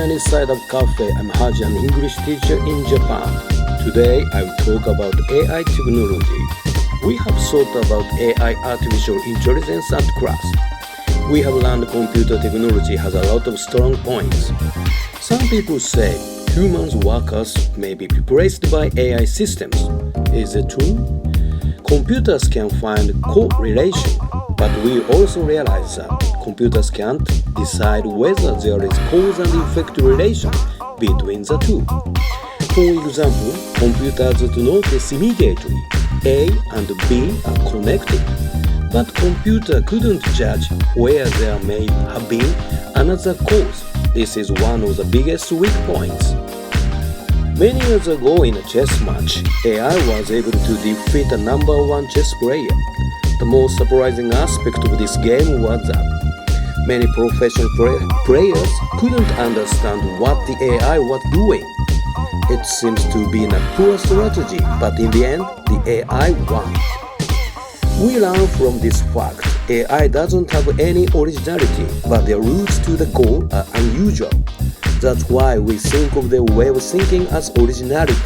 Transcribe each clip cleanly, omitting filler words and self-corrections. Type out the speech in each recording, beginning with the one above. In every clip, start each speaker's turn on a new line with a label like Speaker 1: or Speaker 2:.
Speaker 1: sunny side of cafe. I'm Haji, an English teacher in Japan. Today I will talk about AI technology. We have thought about AI artificial intelligence at class. We have learned computer technology has a lot of strong points. Some people say humans workers may be replaced by AI systems. Is it true? Computers can find correlation, but we also realize that computers can't decide whether there is cause and effect relation between the two. For example, computers notice immediately A and B are connected, but computer couldn't judge where there may have been another cause. This is one of the biggest weak points. Many years ago in a chess match, AI was able to defeat a number one chess player. The most surprising aspect of this game was that many professional players couldn't understand what the AI was doing. It seems to be a poor strategy, but in the end, the AI won. We learn from this fact, AI doesn't have any originality, but their routes to the goal are unusual. That's why we think of their way of thinking as originality.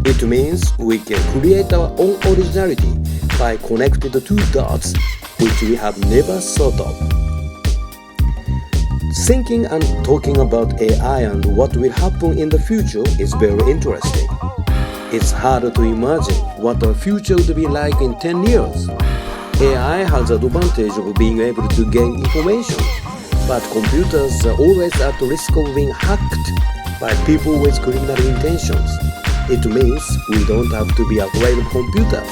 Speaker 1: It means we can create our own originality by connecting the two dots which we have never thought of. Thinking and talking about AI and what will happen in the future is very interesting. It's hard to imagine what our future would be like in 10 years. AI has the advantage of being able to gain information, but computers are always at risk of being hacked by people with criminal intentions. It means we don't have to be afraid of computers,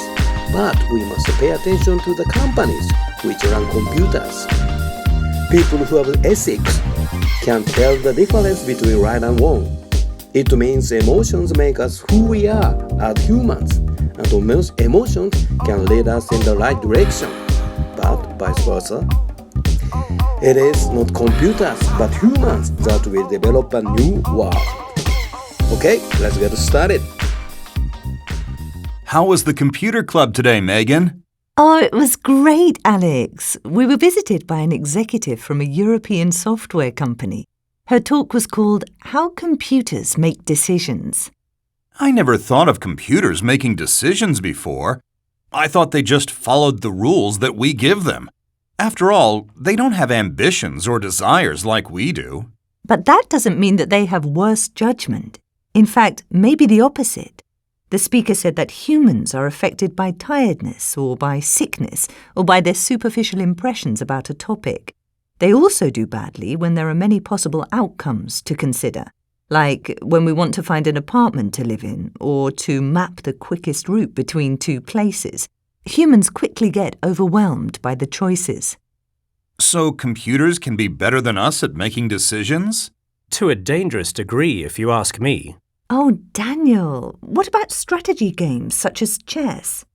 Speaker 1: but we must pay attention to the companies which run computers. People who have ethics can tell the difference between right and wrong. It means emotions make us who we are as humans, and emotions can lead us in the right direction, but vice versa. It is not computers, but humans that will develop a new world. Okay, let's get started.
Speaker 2: How was the computer club today, Megan?
Speaker 3: Oh, it was great, Alex. We were visited by an executive from a European software company. Her talk was called How Computers Make Decisions.
Speaker 2: I never thought of computers making decisions before. I thought they just followed the rules that we give them. After all, they don't have ambitions or desires like we do.
Speaker 3: But that doesn't mean that they have worse judgment. In fact, maybe the opposite. The speaker said that humans are affected by tiredness or by sickness or by their superficial impressions about a topic. They also do badly when there are many possible outcomes to consider, like when we want to find an apartment to live in or to map the quickest route between two places. Humans quickly get overwhelmed by the choices.
Speaker 2: So computers can be better than us at making decisions?
Speaker 4: To a dangerous degree, if you ask me.
Speaker 3: Oh, Daniel, what about strategy games such as chess?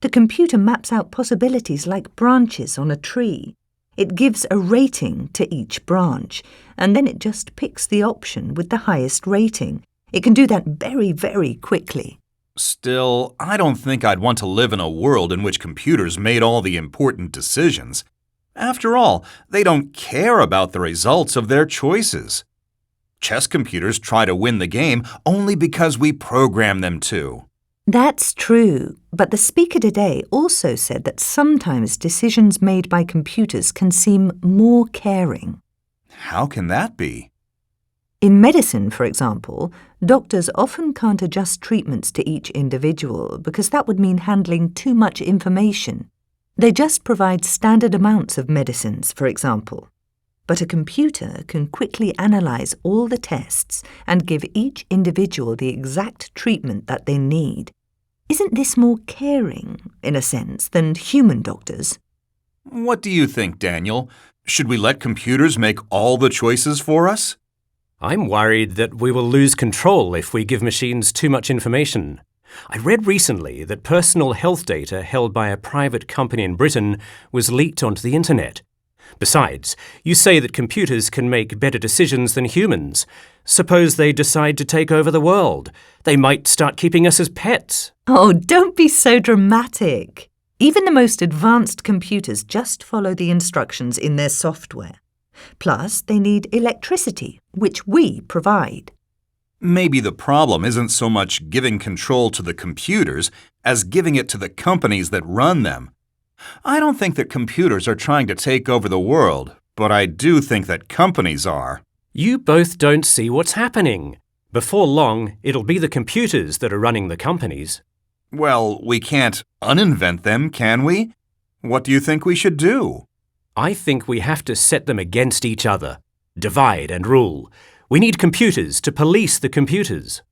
Speaker 3: The computer maps out possibilities like branches on a tree. It gives a rating to each branch, and then it just picks the option with the highest rating. It can do that very, very quickly.
Speaker 2: Still, I don't think I'd want to live in a world in which computers made all the important decisions. After all, they don't care about the results of their choices. Chess computers try to win the game only because we program them to.
Speaker 3: That's true, but the speaker today also said that sometimes decisions made by computers can seem more caring.
Speaker 2: How can that be?
Speaker 3: In medicine, for example, doctors often can't adjust treatments to each individual because that would mean handling too much information. They just provide standard amounts of medicines, for example. But a computer can quickly analyze all the tests and give each individual the exact treatment that they need. Isn't this more caring, in a sense, than human doctors?
Speaker 2: What do you think, Daniel? Should we let computers make all the choices for us?
Speaker 4: I'm worried that we will lose control if we give machines too much information. I read recently that personal health data held by a private company in Britain was leaked onto the internet. Besides, you say that computers can make better decisions than humans. Suppose they decide to take over the world. They might start keeping us as pets.
Speaker 3: Oh, don't be so dramatic. Even the most advanced computers just follow the instructions in their software. Plus, they need electricity, which we provide.
Speaker 2: Maybe the problem isn't so much giving control to the computers as giving it to the companies that run them. I don't think that computers are trying to take over the world, but I do think that companies are.
Speaker 4: You both don't see what's happening. Before long, it'll be the computers that are running the companies.
Speaker 2: Well, we can't uninvent them, can we? What do you think we should do?
Speaker 4: I think we have to set them against each other. Divide and rule. We need computers to police the computers.